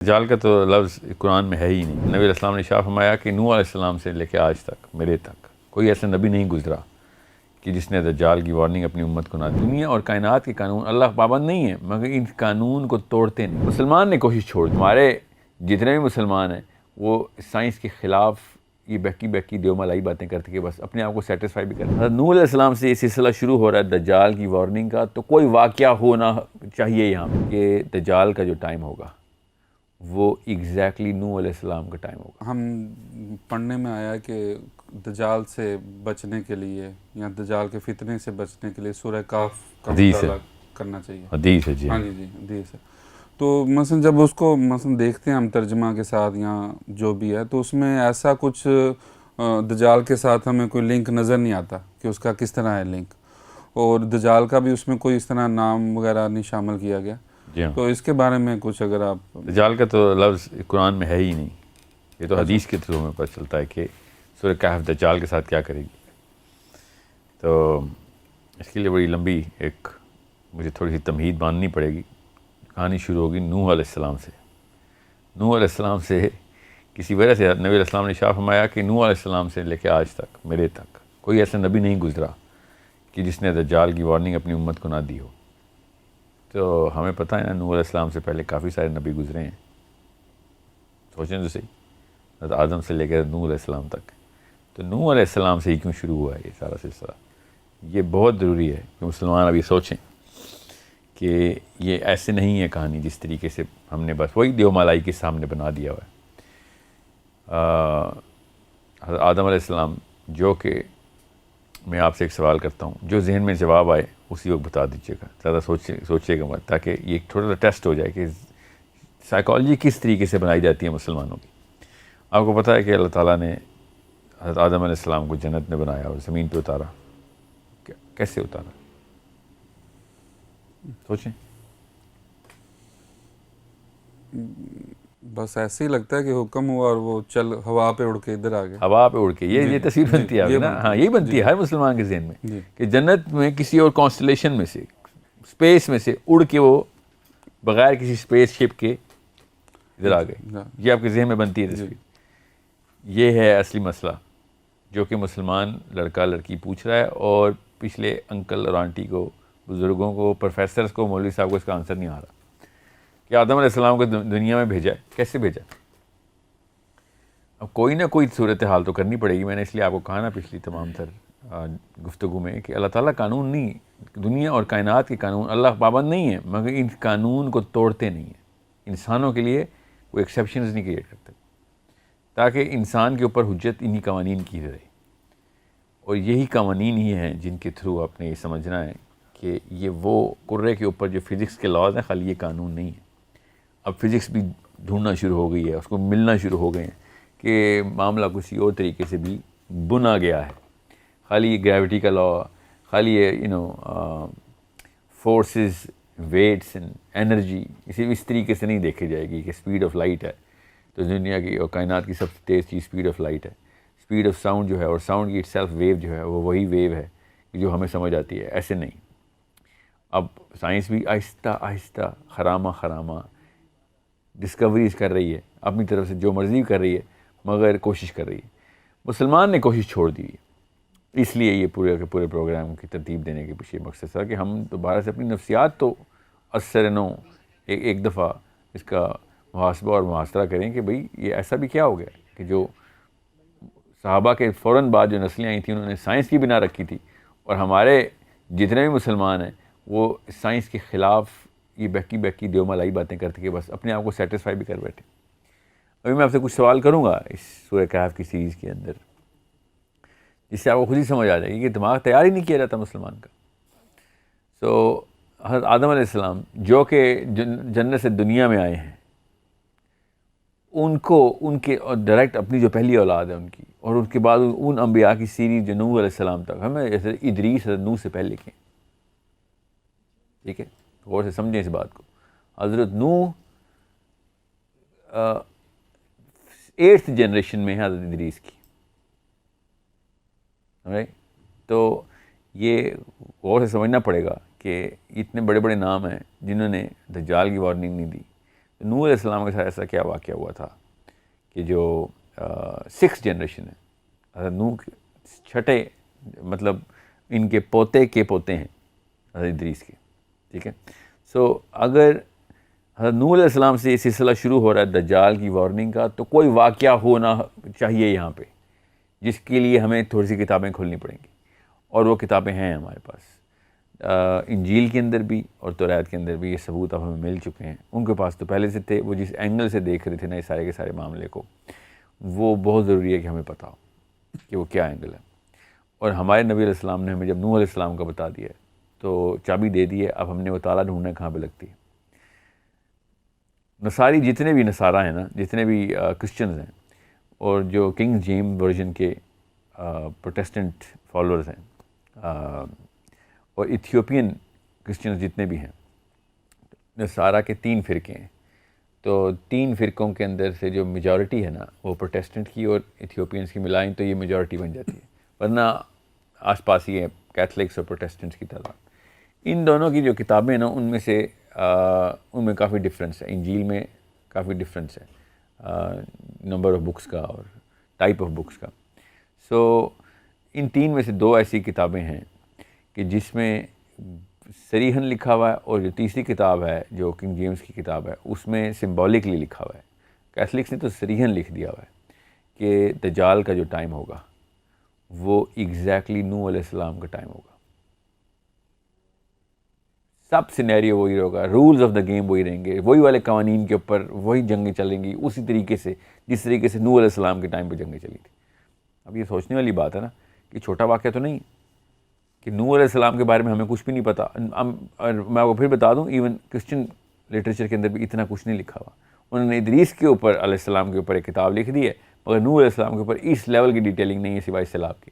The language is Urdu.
دجال کا تو لفظ قرآن میں ہے ہی نہیں۔ نبی علیہ السلام نے ارشاد فرمایا کہ نوح علیہ السلام سے لے کے آج تک میرے تک کوئی ایسا نبی نہیں گزرا کہ جس نے دجال کی وارننگ اپنی امت کو نہ دی۔ دنیا اور کائنات کے قانون اللہ پابند نہیں ہے، مگر ان قانون کو توڑتے نہیں۔ مسلمان نے کوشش چھوڑ دی، ہمارے جتنے بھی مسلمان ہیں وہ سائنس کے خلاف یہ بہکی دیو ملائی باتیں کرتے کہ بس اپنے آپ کو سیٹسفائی بھی کرتے۔ حضرت نوح علیہ السلام سے یہ سلسلہ شروع ہو رہا ہے دجال کی وارننگ کا، تو کوئی واقعہ ہونا چاہیے یہاں کہ دجال کا جو ٹائم ہوگا وہ ایگزیکٹلی نوح علیہ السلام کا ٹائم ہوگا۔ ہم پڑھنے میں آیا کہ دجال سے بچنے کے لیے یا دجال کے فتنے سے بچنے کے لیے سورہ کہف کا مطالعہ کرنا چاہیے۔ حدیث ہے جی، ہاں جی حدیث ہے۔ تو مثلا جب اس کو مثلا دیکھتے ہیں ہم ترجمہ کے ساتھ یا جو بھی ہے، تو اس میں ایسا کچھ دجال کے ساتھ ہمیں کوئی لنک نظر نہیں آتا کہ اس کا کس طرح ہے لنک، اور دجال کا بھی اس میں کوئی اس طرح نام وغیرہ نہیں شامل کیا گیا۔ جی ہاں، تو اس کے بارے میں کچھ اگر آپ دجال کا تو لفظ قرآن میں ہے ہی نہیں، یہ تو حدیث کے تھرو ہمیں پتہ چلتا ہے کہ سورہ کہف دجال کے ساتھ کیا کرے گی۔ تو اس کے لیے بڑی لمبی ایک مجھے تھوڑی سی تمہید باندھنی پڑے گی۔ کہانی شروع ہوگی نوح علیہ السلام سے۔ نوح علیہ السلام سے کسی وجہ سے نبی علیہ السلام نے ارشاد فرمایا کہ نوح علیہ السلام سے لے کے آج تک میرے تک کوئی ایسا نبی نہیں گزرا کہ جس نے دجال کی وارننگ اپنی امت کو نہ دی ہو۔ تو ہمیں پتہ ہے نا نوح علیہ السلام سے پہلے کافی سارے نبی گزرے ہیں، سوچیں تو صحیح، حضرت آدم سے لے کے نوح علیہ السلام تک۔ تو نوح علیہ السلام سے ہی کیوں شروع ہوا ہے یہ سارا سلسلہ؟ یہ بہت ضروری ہے کہ مسلمان ابھی سوچیں کہ یہ ایسے نہیں ہے کہانی جس طریقے سے ہم نے بس وہی دیو مالائی کے سامنے بنا دیا ہوا ہے۔ حضرت آدم علیہ السلام، جو کہ میں آپ سے ایک سوال کرتا ہوں، جو ذہن میں جواب آئے اسی وقت بتا دیجیے گا، زیادہ سوچیے گا مت، تاکہ یہ ایک تھوڑا سا ٹیسٹ ہو جائے کہ سائیکالوجی کس طریقے سے بنائی جاتی ہے مسلمانوں کی۔ آپ کو پتہ ہے کہ اللہ تعالیٰ نے حضرت آدم علیہ السلام کو جنت میں بنایا اور زمین پہ اتارا، کیسے اتارا؟ سوچیں۔ بس ایسے ہی لگتا ہے کہ حکم ہوا اور وہ چل ہوا پہ اڑ کے ادھر آ گئے، ہوا پہ اڑ کے، یہ تصویر بنتی ہے نا، ہاں یہی بنتی ہے ہر مسلمان کے ذہن میں کہ جنت میں کسی اور کانسٹلیشن میں سے، اسپیس میں سے اڑ کے وہ بغیر کسی اسپیس شپ کے ادھر آ گئے۔ یہ آپ کے ذہن میں بنتی ہے تصویر۔ یہ ہے اصلی مسئلہ جو کہ مسلمان لڑکا لڑکی پوچھ رہا ہے، اور پچھلے انکل اور آنٹی کو، بزرگوں کو، پروفیسرز کو، مولوی صاحب کو اس کا آنسر نہیں آ رہا کہ آدم علیہ السلام کو دنیا میں بھیجا ہے، کیسے بھیجا؟ اب کوئی نہ کوئی صورتحال تو کرنی پڑے گی۔ میں نے اس لیے آپ کو کہا نا پچھلی تمام تر گفتگو میں کہ اللہ تعالیٰ قانون نہیں، دنیا اور کائنات کے قانون اللہ پابند نہیں ہے، مگر ان قانون کو توڑتے نہیں ہیں۔ انسانوں کے لیے وہ ایکسیپشنز نہیں کریٹ کرتے تاکہ انسان کے اوپر حجت انہی قوانین کی رہے، اور یہی قوانین ہی ہیں جن کے تھرو آپ نے یہ سمجھنا ہے کہ یہ وہ کرے کے اوپر جو فزکس کے لاز ہیں، خالی یہ قانون نہیں ہے۔ اب فزکس بھی ڈھونڈنا شروع ہو گئی ہے، اس کو ملنا شروع ہو گئے ہیں کہ معاملہ کسی اور طریقے سے بھی بنا گیا ہے۔ خالی یہ گریوٹی کا لا، خالی یہ فورسز، ویٹس اینڈ انرجی اس طریقے سے نہیں دیکھی جائے گی کہ اسپیڈ آف لائٹ ہے تو دنیا کی اور کائنات کی سب سے تیز چیز اسپیڈ آف لائٹ ہے، اسپیڈ آف ساؤنڈ جو ہے، اور ساؤنڈ کی اٹ سیلف ویو جو ہے وہ وہی ویو ہے جو ہمیں سمجھ آتی ہے، ایسے نہیں۔ اب سائنس بھی آہستہ آہستہ خرامہ ڈسکوریز کر رہی ہے، اپنی طرف سے جو مرضی کر رہی ہے، مگر کوشش کر رہی ہے۔ مسلمان نے کوشش چھوڑ دی، اس لیے یہ پورے کے پورے پروگرام کی ترتیب دینے کے پیچھے مقصد تھا کہ ہم دوبارہ سے اپنی نفسیات تو اثر نو ایک دفعہ اس کا محاسبہ اور محاصرہ کریں کہ بھئی یہ ایسا بھی کیا ہو گیا کہ جو صحابہ کے فوراً بعد جو نسلیں آئی تھیں انہوں نے سائنس کی بنا رکھی تھی، اور ہمارے جتنے بھی مسلمان ہیں وہ سائنس کے خلاف یہ بہکی دیو ملائی باتیں کرتے کہ بس اپنے آپ کو سیٹسفائی بھی کر بیٹھے۔ ابھی میں آپ سے کچھ سوال کروں گا اس سورہ کہف کی سیریز کے اندر، جس سے آپ کو خود ہی سمجھ آ جائے گی کہ دماغ تیار ہی نہیں کیا جاتا مسلمان کا۔ حضرت آدم علیہ السلام جو کہ جنت سے دنیا میں آئے ہیں، ان کے ڈائریکٹ اپنی جو پہلی اولاد ہے ان کی، اور ان کے بعد ان انبیاء کی سیریز جو نوح علیہ السلام تک، ہمیں جیسے ادریس حضرت نوح سے پہلے کے، ٹھیک ہے، غور سے سمجھیں اس بات کو۔ حضرت نوح 8th جنریشن میں ہے حضرت ادریس کی، تو یہ غور سے سمجھنا پڑے گا کہ اتنے بڑے بڑے نام ہیں جنہوں نے دجال کی وارننگ نہیں دی، نوح علیہ السلام کے ساتھ ایسا کیا واقعہ ہوا تھا کہ جو 6th جنریشن ہے حضرت نوح کے چھٹے مطلب ان کے پوتے کے پوتے ہیں حضرت ادریس کے، ٹھیک ہے. سو اگر حضرت نوح علیہ السلام سے یہ سلسلہ شروع ہو رہا ہے دجال کی وارننگ کا، تو کوئی واقعہ ہونا چاہیے یہاں پہ جس کے لیے ہمیں تھوڑی سی کتابیں کھولنی پڑیں گی، اور وہ کتابیں ہیں ہمارے پاس. انجیل کے اندر بھی اور توریت کے اندر بھی یہ ثبوت اب ہمیں مل چکے ہیں. ان کے پاس تو پہلے سے تھے، وہ جس اینگل سے دیکھ رہے تھے نا یہ سارے کے سارے معاملے کو، وہ بہت ضروری ہے کہ ہمیں پتہ ہو کہ وہ کیا اینگل ہے. اور ہمارے نبی علیہ السلام نے ہمیں جب نوح علیہ السلام کا بتا دیا ہے تو چابی دے دی ہے، اب ہم نے وہ تالا ڈھونڈنا کہاں پہ لگتی ہے. نصاری جتنے بھی نصارہ ہیں نا، جتنے بھی کرسچنز ہیں، اور جو کنگ جیم ورژن کے پروٹیسٹنٹ فالوورز ہیں، اور ایتھیوپین کرسچنز جتنے بھی ہیں، نصارہ کے 3 فرقے ہیں. تو 3 فرقوں کے اندر سے جو میجورٹی ہے نا وہ پروٹیسٹنٹ کی اور ایتھیوپینس کی ملائیں تو یہ میجورٹی بن جاتی ہے، ورنہ آس پاس ہی ہے کیتھلکس اور پروٹیسٹنٹس کی تعداد. ان دونوں کی جو کتابیں ہیں نا ان میں کافی ڈفرینس ہے. انجیل میں کافی ڈفرینس ہے نمبر آف بکس کا اور ٹائپ آف بکس کا. سو ان 3 میں سے 2 ایسی کتابیں ہیں کہ جس میں صریحاً لکھا ہوا ہے، اور جو تیسری کتاب ہے جو کنگ جیمز کی کتاب ہے اس میں سمبولکلی لکھا ہوا ہے. کیتھلکس نے تو صریحاً لکھ دیا ہوا ہے کہ دجال کا جو ٹائم ہوگا وہ ایگزیکٹلی نوح علیہ السلام کا ٹائم ہوگا. سب سینیریو وہی ہوگا، رولز آف دا گیم وہی رہیں گے، وہی والے قوانین کے اوپر وہی جنگیں چلیں گی اسی طریقے سے جس طریقے سے نوح علیہ السلام کے ٹائم پہ جنگیں چلی تھیں. اب یہ سوچنے والی بات ہے نا کہ چھوٹا واقعہ تو نہیں کہ نوح علیہ السلام کے بارے میں ہمیں کچھ بھی نہیں پتہ. میں وہ پھر بتا دوں، ایون کرسچن لٹریچر کے اندر بھی اتنا کچھ نہیں لکھا ہوا. انہوں نے ادریس کے اوپر علیہ السلام کے اوپر ایک کتاب لکھ دی ہے، مگر نوح علیہ السلام کے اوپر اس لیول کی ڈیٹیلنگ نہیں ہے سوائے سیلاب کی.